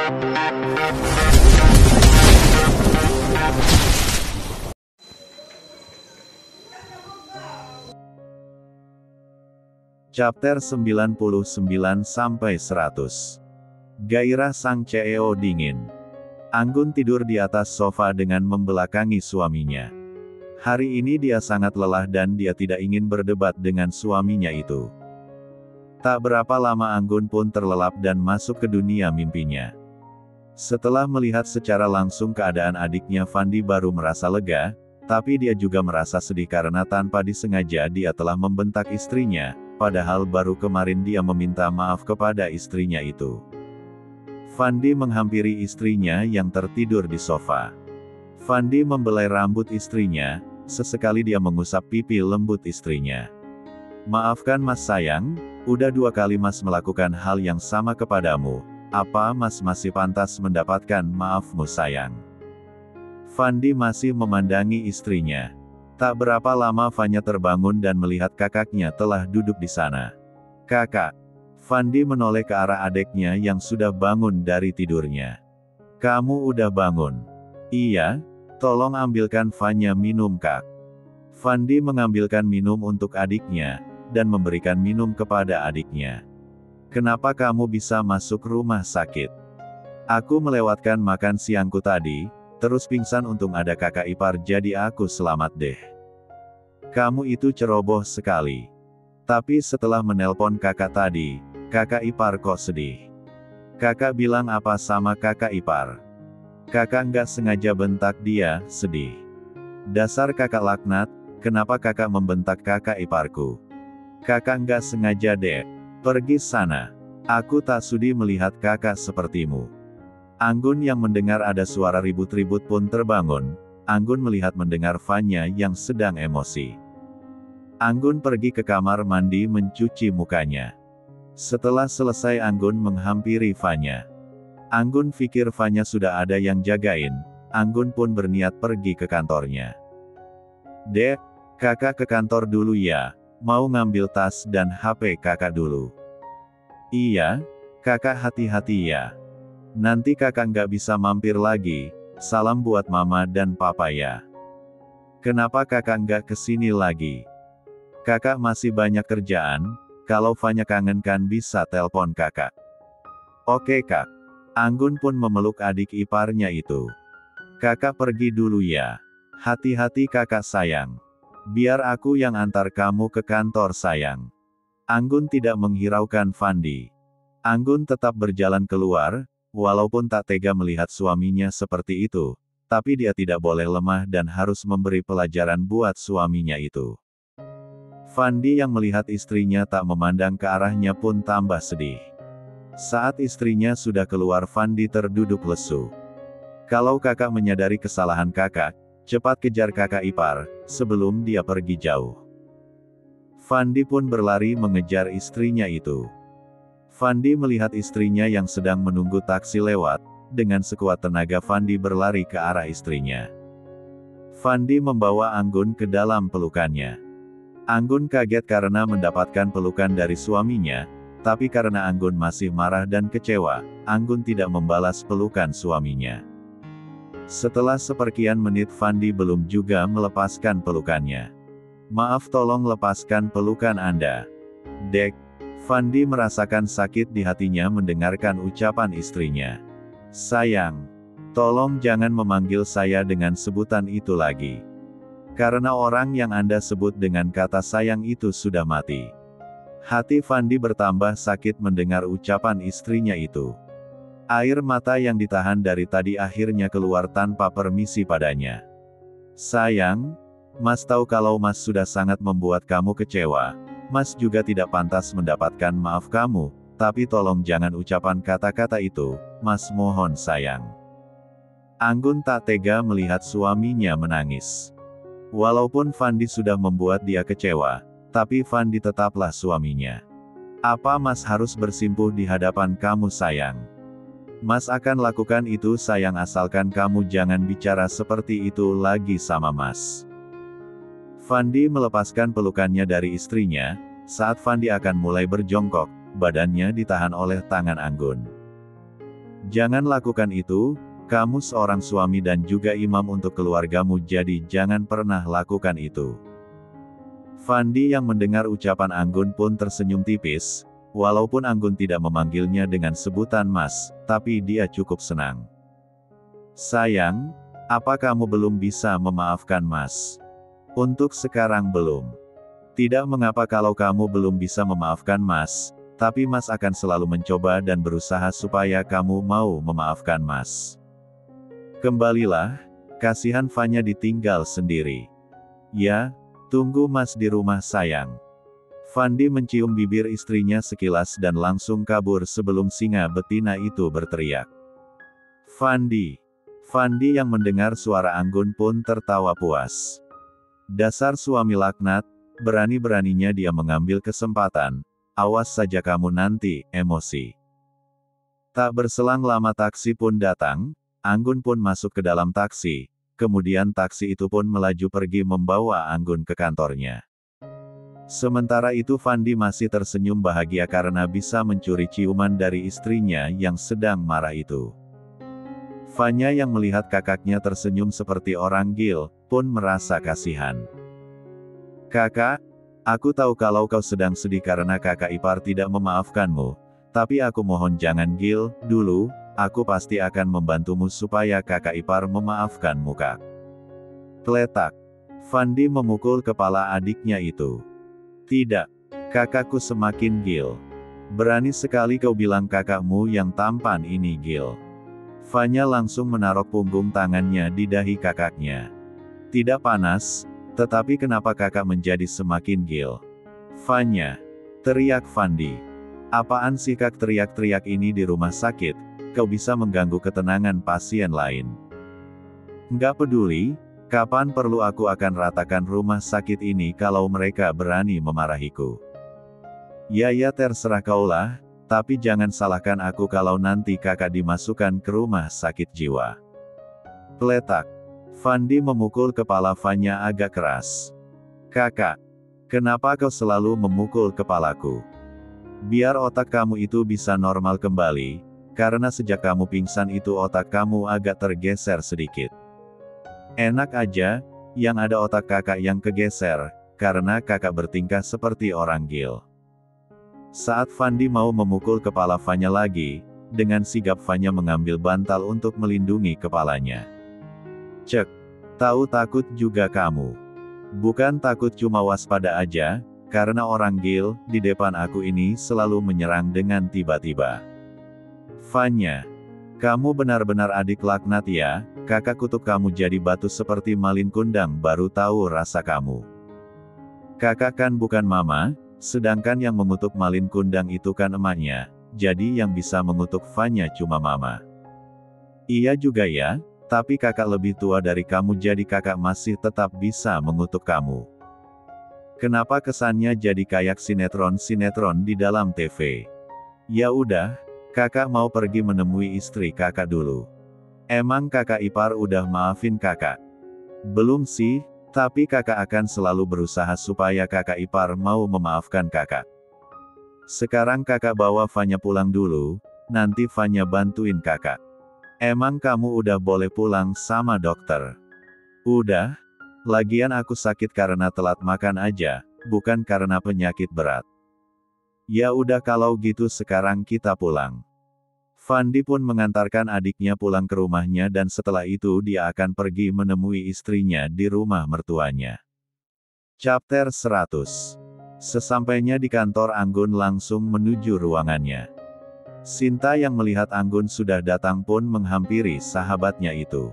Chapter 99-100. Gairah sang CEO dingin. Anggun tidur di atas sofa dengan membelakangi suaminya. Hari ini dia sangat lelah dan dia tidak ingin berdebat dengan suaminya itu. Tak berapa lama Anggun pun terlelap dan masuk ke dunia mimpinya. Setelah melihat secara langsung keadaan adiknya Fandi baru merasa lega, tapi dia juga merasa sedih karena tanpa disengaja dia telah membentak istrinya. Padahal baru kemarin dia meminta maaf kepada istrinya itu. Fandi menghampiri istrinya yang tertidur di sofa. Fandi membelai rambut istrinya, sesekali dia mengusap pipi lembut istrinya. Maafkan Mas sayang, udah 2 kali Mas melakukan hal yang sama kepadamu. Apa Mas masih pantas mendapatkan maafmu sayang? Fandi masih memandangi istrinya. Tak berapa lama Fanya terbangun dan melihat kakaknya telah duduk di sana. Kakak. Fandi menoleh ke arah adiknya yang sudah bangun dari tidurnya. Kamu udah bangun? Iya, tolong ambilkan Fanya minum Kak. Fandi mengambilkan minum untuk adiknya, dan memberikan minum kepada adiknya. Kenapa kamu bisa masuk rumah sakit? Aku melewatkan makan siangku tadi, terus pingsan untung ada kakak ipar jadi aku selamat deh. Kamu itu ceroboh sekali. Tapi setelah menelpon kakak tadi, kakak ipar kok sedih. Kakak bilang apa sama kakak ipar? Kakak nggak sengaja bentak dia, sedih. Dasar kakak laknat, kenapa kakak membentak kakak iparku? Kakak nggak sengaja deh. Pergi sana. Aku tak sudi melihat kakak sepertimu. Anggun yang mendengar ada suara ribut-ribut pun terbangun. Anggun melihat mendengar Fanya yang sedang emosi. Anggun pergi ke kamar mandi mencuci mukanya. Setelah selesai Anggun menghampiri Fanya. Anggun pikir Fanya sudah ada yang jagain. Anggun pun berniat pergi ke kantornya. Dek, kakak ke kantor dulu ya. Mau ngambil tas dan HP kakak dulu. Iya, kakak hati-hati ya. Nanti kakak nggak bisa mampir lagi. Salam buat mama dan papa ya. Kenapa kakak nggak kesini lagi? Kakak masih banyak kerjaan, kalau Fanya kangen kan bisa telpon kakak. Oke kak. Anggun pun memeluk adik iparnya itu. Kakak pergi dulu ya. Hati-hati kakak sayang. Biar aku yang antar kamu ke kantor sayang. Anggun tidak menghiraukan Fandi. Anggun tetap berjalan keluar, walaupun tak tega melihat suaminya seperti itu, tapi dia tidak boleh lemah dan harus memberi pelajaran buat suaminya itu. Fandi yang melihat istrinya tak memandang ke arahnya pun tambah sedih. Saat istrinya sudah keluar Fandi terduduk lesu. Kalau kakak menyadari kesalahan kakak, cepat kejar kakak ipar, sebelum dia pergi jauh. Fandi pun berlari mengejar istrinya itu. Fandi melihat istrinya yang sedang menunggu taksi lewat, dengan sekuat tenaga Fandi berlari ke arah istrinya. Fandi membawa Anggun ke dalam pelukannya. Anggun kaget karena mendapatkan pelukan dari suaminya, tapi karena Anggun masih marah dan kecewa, Anggun tidak membalas pelukan suaminya. Setelah seperkian menit Fandi belum juga melepaskan pelukannya. Maaf tolong lepaskan pelukan Anda. Dek. Fandi merasakan sakit di hatinya mendengarkan ucapan istrinya. Sayang. Tolong jangan memanggil saya dengan sebutan itu lagi. Karena orang yang Anda sebut dengan kata sayang itu sudah mati. Hati Fandi bertambah sakit mendengar ucapan istrinya itu. Air mata yang ditahan dari tadi akhirnya keluar tanpa permisi padanya. Sayang, Mas tahu kalau Mas sudah sangat membuat kamu kecewa. Mas juga tidak pantas mendapatkan maaf kamu, tapi tolong jangan ucapan kata-kata itu, Mas mohon sayang. Anggun tak tega melihat suaminya menangis. Walaupun Fandi sudah membuat dia kecewa, tapi Fandi tetaplah suaminya. Apa Mas harus bersimpuh di hadapan kamu sayang? Mas akan lakukan itu sayang asalkan kamu jangan bicara seperti itu lagi sama Mas. Fandi melepaskan pelukannya dari istrinya, saat Fandi akan mulai berjongkok, badannya ditahan oleh tangan Anggun. Jangan lakukan itu, kamu seorang suami dan juga imam untuk keluargamu, jadi jangan pernah lakukan itu. Fandi yang mendengar ucapan Anggun pun tersenyum tipis, walaupun Anggun tidak memanggilnya dengan sebutan Mas, tapi dia cukup senang. Sayang, apa kamu belum bisa memaafkan Mas? Untuk sekarang belum. Tidak mengapa kalau kamu belum bisa memaafkan Mas, tapi Mas akan selalu mencoba dan berusaha supaya kamu mau memaafkan Mas. Kembalilah, kasihan Fanya ditinggal sendiri. Ya, tunggu Mas di rumah sayang. Fandi mencium bibir istrinya sekilas dan langsung kabur sebelum singa betina itu berteriak. Fandi. Fandi yang mendengar suara Anggun pun tertawa puas. Dasar suami laknat, berani-beraninya dia mengambil kesempatan. Awas saja kamu nanti, emosi. Tak berselang lama taksi pun datang, Anggun pun masuk ke dalam taksi. Kemudian taksi itu pun melaju pergi membawa Anggun ke kantornya. Sementara itu Fandi masih tersenyum bahagia karena bisa mencuri ciuman dari istrinya yang sedang marah itu. Fanya yang melihat kakaknya tersenyum seperti orang gil, pun merasa kasihan. Kakak, aku tahu kalau kau sedang sedih karena kakak ipar tidak memaafkanmu, tapi aku mohon jangan gil dulu. Aku pasti akan membantumu supaya kakak ipar memaafkanmu kak. Kletak. Fandi memukul kepala adiknya itu. Tidak. Kakakku semakin gil. Berani sekali kau bilang kakakmu yang tampan ini gil. Fanya langsung menaruh punggung tangannya di dahi kakaknya. Tidak panas, tetapi kenapa kakak menjadi semakin gil? Fanya. Teriak Fandi. Apaan sih kak teriak-teriak ini di rumah sakit? Kau bisa mengganggu ketenangan pasien lain. Nggak peduli, kapan perlu aku akan ratakan rumah sakit ini kalau mereka berani memarahiku. Ya terserah kaulah, tapi jangan salahkan aku kalau nanti kakak dimasukkan ke rumah sakit jiwa. Kletak. Fandi memukul kepala Fanya agak keras. Kakak, kenapa kau selalu memukul kepalaku? Biar otak kamu itu bisa normal kembali. Karena sejak kamu pingsan itu otak kamu agak tergeser sedikit. Enak aja, yang ada otak kakak yang kegeser, karena kakak bertingkah seperti orang gil. Saat Fandi mau memukul kepala Fanya lagi, dengan sigap Fanya mengambil bantal untuk melindungi kepalanya. Cek, tahu takut juga kamu. Bukan takut cuma waspada aja, karena orang gil, di depan aku ini selalu menyerang dengan tiba-tiba. Fanya, kamu benar-benar adik laknat ya, kakak kutuk kamu jadi batu seperti Malin Kundang baru tahu rasa kamu. Kakak kan bukan mama, sedangkan yang mengutuk Malin Kundang itu kan emaknya, jadi yang bisa mengutuk Fanya cuma mama. Iya juga ya, tapi kakak lebih tua dari kamu jadi kakak masih tetap bisa mengutuk kamu. Kenapa kesannya jadi kayak sinetron-sinetron di dalam TV? Ya udah. Kakak mau pergi menemui istri kakak dulu. Emang kakak ipar udah maafin kakak? Belum sih, tapi kakak akan selalu berusaha supaya kakak ipar mau memaafkan kakak. Sekarang kakak bawa Fanya pulang dulu, nanti Fanya bantuin kakak. Emang kamu udah boleh pulang sama dokter? Udah, lagian aku sakit karena telat makan aja, bukan karena penyakit berat. Ya udah kalau gitu sekarang kita pulang. Fandi pun mengantarkan adiknya pulang ke rumahnya dan setelah itu dia akan pergi menemui istrinya di rumah mertuanya. Chapter 100. Sesampainya di kantor Anggun langsung menuju ruangannya. Sinta yang melihat Anggun sudah datang pun menghampiri sahabatnya itu.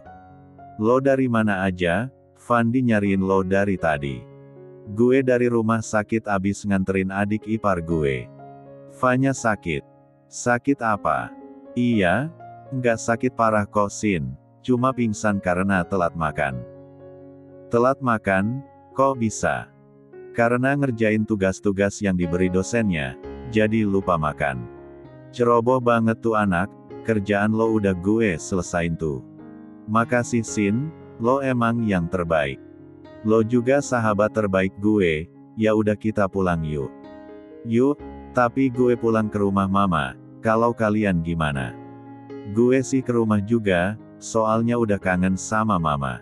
Lo dari mana aja? Fandi nyariin lo dari tadi. Gue dari rumah sakit abis nganterin adik ipar gue. Fanya sakit. Sakit apa? Iya, nggak sakit parah kok Sin, cuma pingsan karena telat makan. Telat makan? Kok bisa? Karena ngerjain tugas-tugas yang diberi dosennya, jadi lupa makan. Ceroboh banget tuh anak, kerjaan lo udah gue selesain tuh. Makasih Sin, lo emang yang terbaik. Lo juga sahabat terbaik gue, ya udah kita pulang yuk. Yuk, tapi gue pulang ke rumah mama, kalau kalian gimana? Gue sih ke rumah juga, soalnya udah kangen sama mama.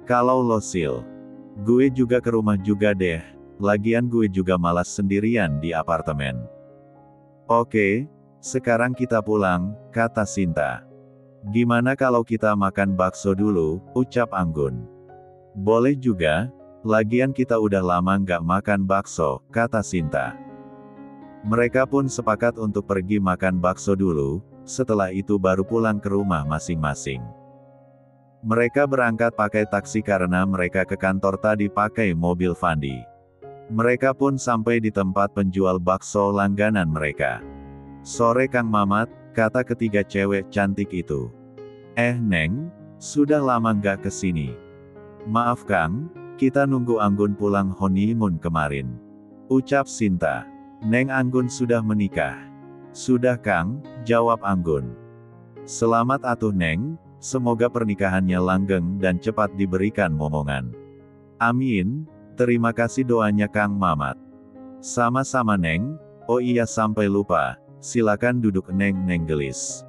Kalau lo Sil, gue juga ke rumah juga deh, lagian gue juga malas sendirian di apartemen. Oke, sekarang kita pulang, kata Sinta. Gimana kalau kita makan bakso dulu, ucap Anggun. Boleh juga, lagian kita udah lama nggak makan bakso, kata Sinta. Mereka pun sepakat untuk pergi makan bakso dulu, setelah itu baru pulang ke rumah masing-masing. Mereka berangkat pakai taksi karena mereka ke kantor tadi pakai mobil Fandi. Mereka pun sampai di tempat penjual bakso langganan mereka. Sore Kang Mamat, kata ketiga cewek cantik itu. Neng, sudah lama nggak kesini. Maaf Kang, kita nunggu Anggun pulang honeymoon kemarin. Ucap Sinta. Neng Anggun sudah menikah. Sudah Kang, jawab Anggun. Selamat atuh Neng, semoga pernikahannya langgeng dan cepat diberikan momongan. Amin, terima kasih doanya Kang Mamat. Sama-sama Neng, oh iya sampai lupa, silakan duduk Neng gelis.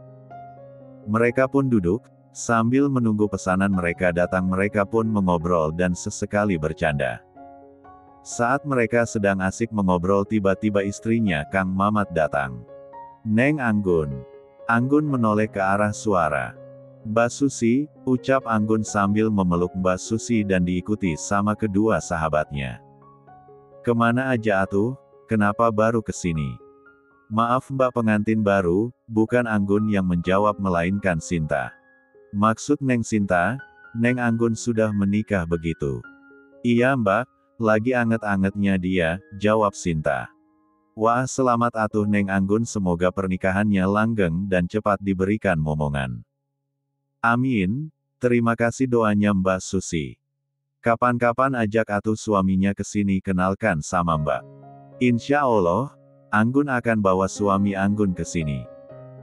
Mereka pun duduk, sambil menunggu pesanan mereka datang mereka pun mengobrol dan sesekali bercanda. Saat mereka sedang asik mengobrol tiba-tiba istrinya Kang Mamat datang. Neng Anggun. Anggun menoleh ke arah suara. Mbak Susi, ucap Anggun sambil memeluk Mbak Susi dan diikuti sama kedua sahabatnya. Kemana aja atuh, kenapa baru kesini? Maaf Mbak pengantin baru, bukan Anggun yang menjawab melainkan Sinta. Maksud Neng Sinta, Neng Anggun sudah menikah begitu. Iya Mbak, lagi anget-angetnya dia, jawab Sinta. Wah selamat atuh Neng Anggun semoga pernikahannya langgeng dan cepat diberikan momongan. Amin, terima kasih doanya Mbak Susi. Kapan-kapan ajak atuh suaminya ke sini kenalkan sama Mbak. Insya Allah, Anggun akan bawa suami Anggun ke sini.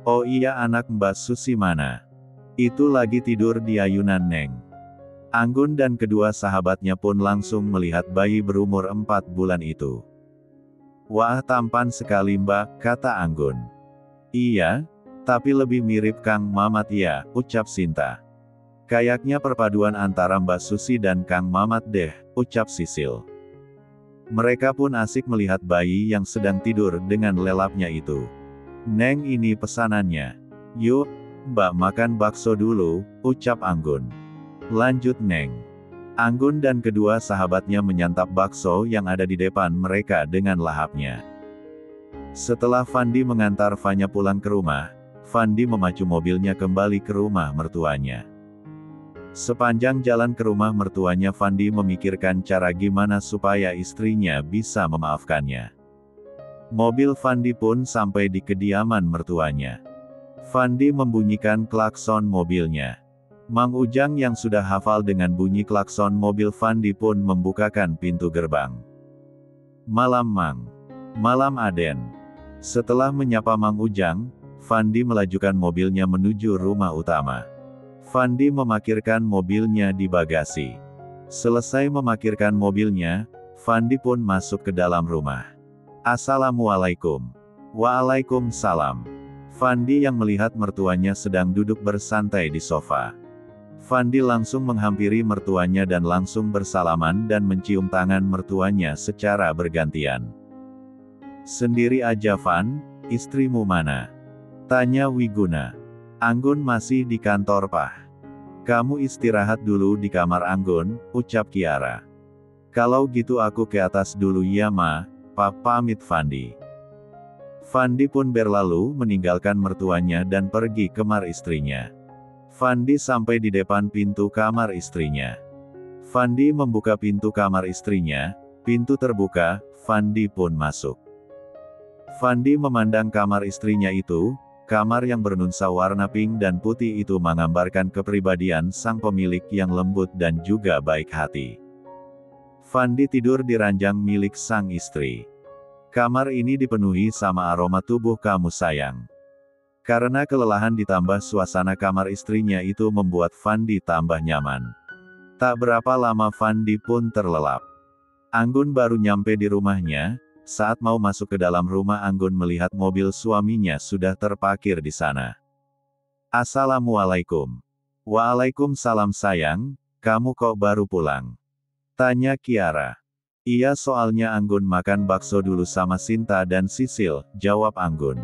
Oh iya anak Mbak Susi mana? Itu lagi tidur di ayunan Neng. Anggun dan kedua sahabatnya pun langsung melihat bayi berumur 4 bulan itu. Wah tampan sekali Mbak, kata Anggun. Iya, tapi lebih mirip Kang Mamat ya, ucap Sinta. Kayaknya perpaduan antara Mbak Susi dan Kang Mamat deh, ucap Sisil. Mereka pun asik melihat bayi yang sedang tidur dengan lelapnya itu. Neng ini pesanannya. Yuk, Mbak makan bakso dulu, ucap Anggun. Lanjut Neng. Anggun dan kedua sahabatnya menyantap bakso yang ada di depan mereka dengan lahapnya. Setelah Fandi mengantar Fanya pulang ke rumah, Fandi memacu mobilnya kembali ke rumah mertuanya. Sepanjang jalan ke rumah mertuanya Fandi memikirkan cara gimana supaya istrinya bisa memaafkannya. Mobil Fandi pun sampai di kediaman mertuanya. Fandi membunyikan klakson mobilnya. Mang Ujang yang sudah hafal dengan bunyi klakson mobil Fandi pun membukakan pintu gerbang. Malam Mang. Malam Aden. Setelah menyapa Mang Ujang, Fandi melajukan mobilnya menuju rumah utama. Fandi memarkirkan mobilnya di bagasi. Selesai memarkirkan mobilnya, Fandi pun masuk ke dalam rumah. Assalamualaikum. Waalaikumsalam. Fandi yang melihat mertuanya sedang duduk bersantai di sofa. Fandi langsung menghampiri mertuanya dan langsung bersalaman dan mencium tangan mertuanya secara bergantian. Sendiri aja Van, istrimu mana? Tanya Wiguna. Anggun masih di kantor Pak. Kamu istirahat dulu di kamar Anggun, ucap Kiara. Kalau gitu aku ke atas dulu ya Ma, Pak pamit Fandi. Fandi pun berlalu meninggalkan mertuanya dan pergi ke kamar istrinya. Fandi sampai di depan pintu kamar istrinya. Fandi membuka pintu kamar istrinya, pintu terbuka, Fandi pun masuk. Fandi memandang kamar istrinya itu, kamar yang bernuansa warna pink dan putih itu menggambarkan kepribadian sang pemilik yang lembut dan juga baik hati. Fandi tidur di ranjang milik sang istri. Kamar ini dipenuhi sama aroma tubuh kamu sayang. Karena kelelahan ditambah suasana kamar istrinya itu membuat Fandi tambah nyaman. Tak berapa lama Fandi pun terlelap. Anggun baru nyampe di rumahnya, saat mau masuk ke dalam rumah Anggun melihat mobil suaminya sudah terparkir di sana. Assalamualaikum. Waalaikumsalam sayang, kamu kok baru pulang? Tanya Kiara. Iya soalnya Anggun makan bakso dulu sama Sinta dan Sisil, jawab Anggun.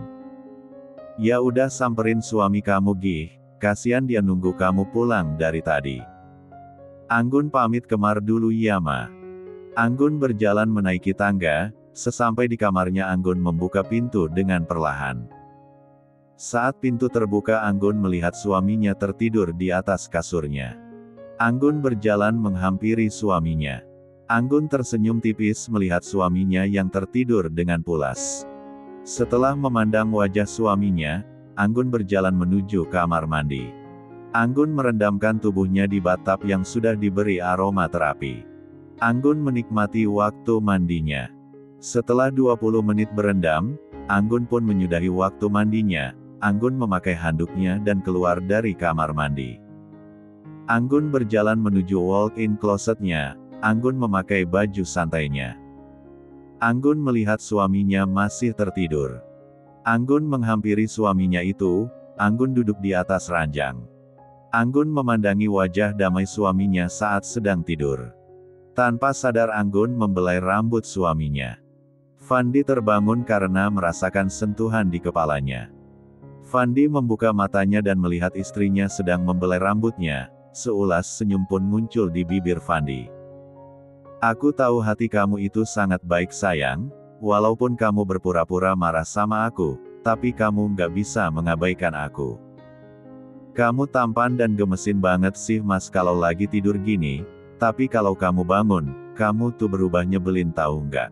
Ya udah samperin suami kamu gih, kasihan dia nunggu kamu pulang dari tadi. Anggun pamit kemar dulu ya ma. Anggun berjalan menaiki tangga, sesampai di kamarnya Anggun membuka pintu dengan perlahan. Saat pintu terbuka Anggun melihat suaminya tertidur di atas kasurnya. Anggun berjalan menghampiri suaminya. Anggun tersenyum tipis melihat suaminya yang tertidur dengan pulas. Setelah memandang wajah suaminya, Anggun berjalan menuju kamar mandi. Anggun merendamkan tubuhnya di bathtub yang sudah diberi aroma terapi. Anggun menikmati waktu mandinya. Setelah 20 menit berendam, Anggun pun menyudahi waktu mandinya. Anggun memakai handuknya dan keluar dari kamar mandi. Anggun berjalan menuju walk-in closetnya. Anggun memakai baju santainya. Anggun melihat suaminya masih tertidur. Anggun menghampiri suaminya itu. Anggun duduk di atas ranjang. Anggun memandangi wajah damai suaminya saat sedang tidur. Tanpa sadar Anggun membelai rambut suaminya. Fandi terbangun karena merasakan sentuhan di kepalanya. Fandi membuka matanya dan melihat istrinya sedang membelai rambutnya. Seulas senyum pun muncul di bibir Fandi. Aku tahu hati kamu itu sangat baik sayang, walaupun kamu berpura-pura marah sama aku, tapi kamu nggak bisa mengabaikan aku. Kamu tampan dan gemesin banget sih mas kalau lagi tidur gini, tapi kalau kamu bangun, kamu tuh berubah nyebelin tahu nggak?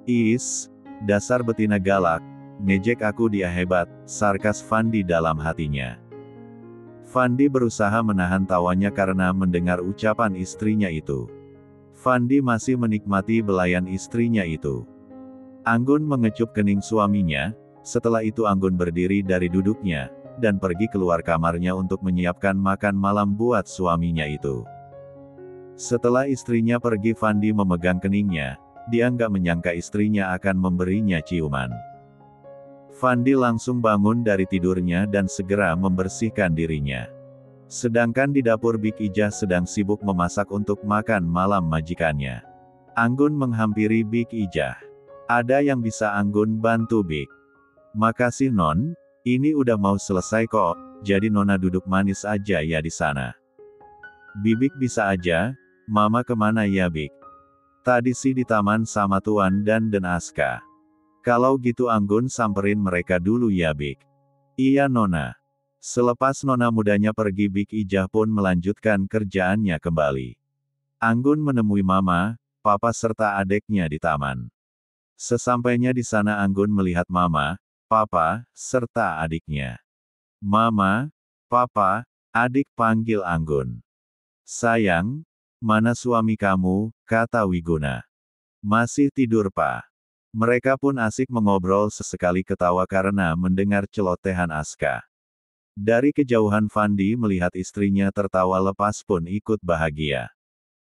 Is, dasar betina galak, ngejek aku dia hebat, sarkas Fandi dalam hatinya. Fandi berusaha menahan tawanya karena mendengar ucapan istrinya itu. Fandi masih menikmati belayan istrinya itu. Anggun mengecup kening suaminya, setelah itu Anggun berdiri dari duduknya, dan pergi keluar kamarnya untuk menyiapkan makan malam buat suaminya itu. Setelah istrinya pergi Fandi memegang keningnya, dia nggak menyangka istrinya akan memberinya ciuman. Fandi langsung bangun dari tidurnya dan segera membersihkan dirinya. Sedangkan di dapur Big Ijah sedang sibuk memasak untuk makan malam majikannya. Anggun menghampiri Big Ijah. Ada yang bisa Anggun bantu Big? Makasih non, ini udah mau selesai kok, jadi nona duduk manis aja ya di sana. Bibik bisa aja, mama kemana ya Big? Tadi sih di taman sama Tuan dan Aska. Kalau gitu Anggun samperin mereka dulu ya Big. Iya nona. Selepas nona mudanya pergi Big Ijah pun melanjutkan kerjaannya kembali. Anggun menemui mama, papa serta adiknya di taman. Sesampainya di sana Anggun melihat mama, papa, serta adiknya. Mama, papa, adik panggil Anggun. Sayang, mana suami kamu, kata Wiguna. Masih tidur pak. Mereka pun asik mengobrol sesekali ketawa karena mendengar celotehan Aska. Dari kejauhan Fandi melihat istrinya tertawa lepas pun ikut bahagia.